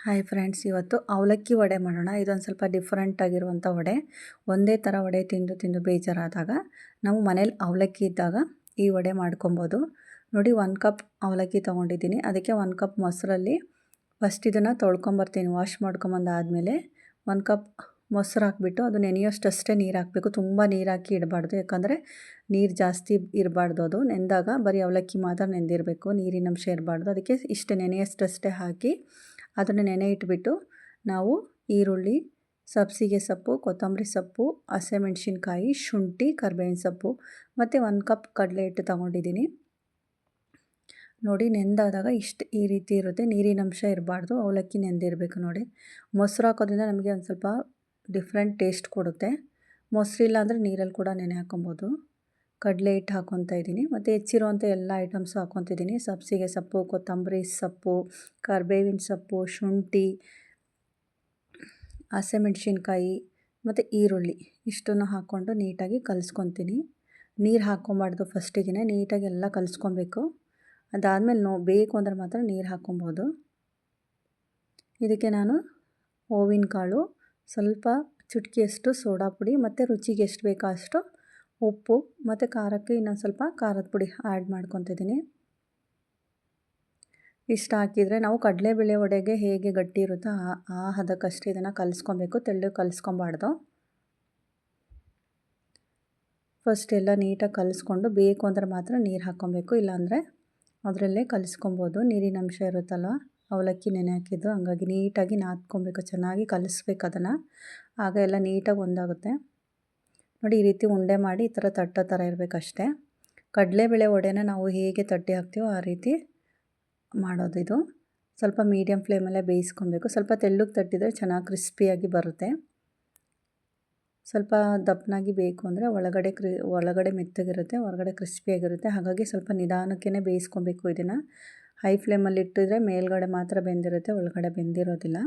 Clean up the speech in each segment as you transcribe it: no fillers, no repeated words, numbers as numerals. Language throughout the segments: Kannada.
ಹಾಯ್ ಫ್ರೆಂಡ್ಸ್, ಇವತ್ತು ಅವಲಕ್ಕಿ ವಡೆ ಮಾಡೋಣ. ಇದೊಂದು ಸ್ವಲ್ಪ ಡಿಫ್ರೆಂಟ್ ಆಗಿರುವಂಥ ವಡೆ. ಒಂದೇ ಥರ ವಡೆ ತಿಂದು ತಿಂದು ಬೇಜಾರಾದಾಗ ನಾವು ಮನೇಲಿ ಅವಲಕ್ಕಿ ಇದ್ದಾಗ ಈ ವಡೆ ಮಾಡ್ಕೊಬೋದು. ನೋಡಿ, 1 ಕಪ್ ಅವಲಕ್ಕಿ ತೊಗೊಂಡಿದ್ದೀನಿ. ಅದಕ್ಕೆ 1 ಕಪ್ ಮೊಸರಲ್ಲಿ ಫಸ್ಟ್ ಇದನ್ನು ತೊಳ್ಕೊಂಬರ್ತೀನಿ. ವಾಶ್ ಮಾಡ್ಕೊಂಬಂದಾದಮೇಲೆ 1 ಕಪ್ ಮೊಸರು ಹಾಕ್ಬಿಟ್ಟು ಅದು ನೆನೆಯೋಷ್ಟಷ್ಟೇ ನೀರು ಹಾಕಬೇಕು. ತುಂಬ ನೀರು ಹಾಕಿ ಇಡಬಾರ್ದು, ಯಾಕಂದರೆ ನೀರು ಜಾಸ್ತಿ ಇರಬಾರ್ದು. ಅದು ನೆಂದಾಗ ಬರೀ ಅವಲಕ್ಕಿ ಮಾತ್ರ ನೆಂದಿರಬೇಕು, ನೀರಿನ ಅಂಶ ಇರಬಾರ್ದು. ಅದಕ್ಕೆ ಇಷ್ಟು ನೆನೆಯೋಷ್ಟಷ್ಟೇ ಹಾಕಿ ಅದನ್ನು ನೆನೆ ಇಟ್ಬಿಟ್ಟು ನಾವು ಈರುಳ್ಳಿ, ಸಬ್ಸಿಗೆ ಸೊಪ್ಪು, ಕೊತ್ತಂಬರಿ ಸೊಪ್ಪು, ಹಸಿಮೆಣ್ಸಿನ್ಕಾಯಿ, ಶುಂಠಿ, ಕರಿಬೇವಿನ ಸೊಪ್ಪು ಮತ್ತು 1 ಕಪ್ ಕಡಲೆ ಹಿಟ್ಟು ತೊಗೊಂಡಿದ್ದೀನಿ. ನೋಡಿ, ನೆಂದಾದಾಗ ಇಷ್ಟು ಈ ರೀತಿ ಇರುತ್ತೆ, ನೀರಿನ ಅಂಶ ಇರಬಾರ್ದು, ಅವಲಕ್ಕಿ ನೆಂದಿರಬೇಕು. ನೋಡಿ, ಮೊಸರು ಹಾಕೋದ್ರಿಂದ ನಮಗೆ ಒಂದು ಸ್ವಲ್ಪ ಡಿಫ್ರೆಂಟ್ ಟೇಸ್ಟ್ ಕೊಡುತ್ತೆ. ಮೊಸರಿಲ್ಲ ಅಂದರೆ ನೀರಲ್ಲಿ ಕೂಡ ನೆನೆ ಹಾಕೊಬೋದು. ಕಡಲೆ ಹಿಟ್ಟು ಹಾಕ್ಕೊತಾ ಇದ್ದೀನಿ ಮತ್ತು ಹೆಚ್ಚಿರುವಂಥ ಎಲ್ಲ ಐಟಮ್ಸು ಹಾಕ್ಕೊತಿದ್ದೀನಿ. ಸಬ್ಸಿಗೆ ಸೊಪ್ಪು, ಕೊತ್ತಂಬರಿ ಸೊಪ್ಪು, ಕರಿಬೇವಿನ ಸೊಪ್ಪು, ಶುಂಠಿ, ಹಸಿಮೆಣ್ಸಿನ್ಕಾಯಿ ಮತ್ತು ಈರುಳ್ಳಿ ಇಷ್ಟನ್ನು ಹಾಕ್ಕೊಂಡು ನೀಟಾಗಿ ಕಲಿಸ್ಕೊತೀನಿ. ನೀರು ಹಾಕ್ಕೊಬಾರ್ದು, ಫಸ್ಟಿಗೆ ನೀಟಾಗಿ ಎಲ್ಲ ಕಲಿಸ್ಕೊಬೇಕು. ಅದಾದಮೇಲೆ ಬೇಕು ಅಂದರೆ ಮಾತ್ರ ನೀರು ಹಾಕ್ಕೊಬೋದು. ಇದಕ್ಕೆ ನಾನು ಹೂವಿನ ಕಾಳು, ಸ್ವಲ್ಪ ಚುಟಕಿಯಷ್ಟು ಸೋಡಾ ಪುಡಿ ಮತ್ತು ರುಚಿಗೆ ಎಷ್ಟು ಬೇಕೋ ಅಷ್ಟು ಉಪ್ಪು ಮತ್ತು ಖಾರಕ್ಕೆ ಇನ್ನೊಂದು ಸ್ವಲ್ಪ ಖಾರದ ಪುಡಿ ಆ್ಯಡ್ ಮಾಡ್ಕೊತಿದ್ದೀನಿ. ಇಷ್ಟು ಹಾಕಿದರೆ ನಾವು ಕಡಲೆಬೇಳೆ ವಡೆಗೆ ಹೇಗೆ ಗಟ್ಟಿ ಇರುತ್ತೋ ಆ ಹದಕ್ಕಷ್ಟೇ ಇದನ್ನು ಕಲಿಸ್ಕೊಬೇಕು, ತೆಳ್ಳಗೆ ಕಲಿಸ್ಕೊಬಾರ್ದು. ಫಸ್ಟ್ ಎಲ್ಲ ನೀಟಾಗಿ ಕಲಿಸ್ಕೊಂಡು ಬೇಕು ಅಂದರೆ ಮಾತ್ರ ನೀರು ಹಾಕ್ಕೊಬೇಕು, ಇಲ್ಲಾಂದರೆ ಅದರಲ್ಲೇ ಕಲಿಸ್ಕೊಬೋದು. ನೀರಿನ ಅಂಶ ಇರುತ್ತಲ್ವ ಅವಲಕ್ಕಿ ನೆನೆ ಹಾಕಿದ್ದು, ಹಂಗಾಗಿ ನೀಟಾಗಿ ನಾದ್ಕೊಬೇಕು, ಚೆನ್ನಾಗಿ ಕಲಿಸ್ಬೇಕು ಅದನ್ನು, ಆಗ ಎಲ್ಲ ನೀಟಾಗಿ ಒಂದಾಗುತ್ತೆ. ನೋಡಿ, ಈ ರೀತಿ ಉಂಡೆ ಮಾಡಿ ಈ ಥರ ತಟ್ಟೋ ಥರ ಇರಬೇಕಷ್ಟೇ. ಕಡಲೆಬೇಳೆ ವಡೆನ ನಾವು ಹೇಗೆ ತಟ್ಟಿ ಹಾಕ್ತೀವೋ ಆ ರೀತಿ ಮಾಡೋದು. ಇದು ಸ್ವಲ್ಪ ಮೀಡಿಯಮ್ ಫ್ಲೇಮಲ್ಲೇ ಬೇಯಿಸ್ಕೊಬೇಕು. ಸ್ವಲ್ಪ ತೆಳ್ಳಗೆ ತಟ್ಟಿದರೆ ಚೆನ್ನಾಗಿ ಕ್ರಿಸ್ಪಿಯಾಗಿ ಬರುತ್ತೆ. ಸ್ವಲ್ಪ ದಪ್ಪನಾಗಿ ಬೇಕು ಅಂದರೆ ಒಳಗಡೆ ಮೆತ್ತಗಿರುತ್ತೆ, ಹೊರಗಡೆ ಕ್ರಿಸ್ಪಿಯಾಗಿರುತ್ತೆ. ಹಾಗಾಗಿ ಸ್ವಲ್ಪ ನಿಧಾನಕ್ಕೇ ಬೇಯಿಸ್ಕೊಬೇಕು. ಇದನ್ನು ಹೈ ಫ್ಲೇಮಲ್ಲಿ ಇಟ್ಟಿದ್ರೆ ಮೇಲ್ಗಡೆ ಮಾತ್ರ ಬೆಂದಿರುತ್ತೆ, ಒಳಗಡೆ ಬೆಂದಿರೋದಿಲ್ಲ.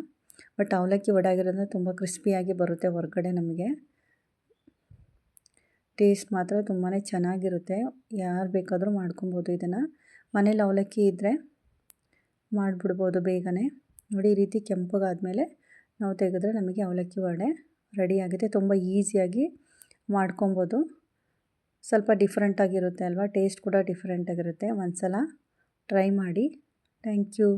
ಬಟ್ ಅವಲಕ್ಕಿ ವಡೆ ಆಗಿರೋದ್ರಿಂದ ತುಂಬ ಕ್ರಿಸ್ಪಿಯಾಗಿ ಬರುತ್ತೆ ಹೊರಗಡೆ. ನಮಗೆ ಟೇಸ್ಟ್ ಮಾತ್ರ ತುಂಬಾ ಚೆನ್ನಾಗಿರುತ್ತೆ. ಯಾರು ಬೇಕಾದರೂ ಮಾಡ್ಕೊಬೋದು ಇದನ್ನು. ಮನೇಲಿ ಅವಲಕ್ಕಿ ಇದ್ದರೆ ಮಾಡಿಬಿಡ್ಬೋದು ಬೇಗನೆ. ನೋಡಿ, ಈ ರೀತಿ ಕೆಂಪಗಾದಮೇಲೆ ನಾವು ತೆಗೆದ್ರೆ ನಮಗೆ ಅವಲಕ್ಕಿ ವಡೆ ರೆಡಿಯಾಗಿದೆ. ತುಂಬ ಈಸಿಯಾಗಿ ಮಾಡ್ಕೊಬೋದು. ಸ್ವಲ್ಪ ಡಿಫ್ರೆಂಟಾಗಿರುತ್ತೆ ಅಲ್ವಾ, ಟೇಸ್ಟ್ ಕೂಡ ಡಿಫ್ರೆಂಟಾಗಿರುತ್ತೆ. ಒಂದು ಸಲ ಟ್ರೈ ಮಾಡಿ. Thank you.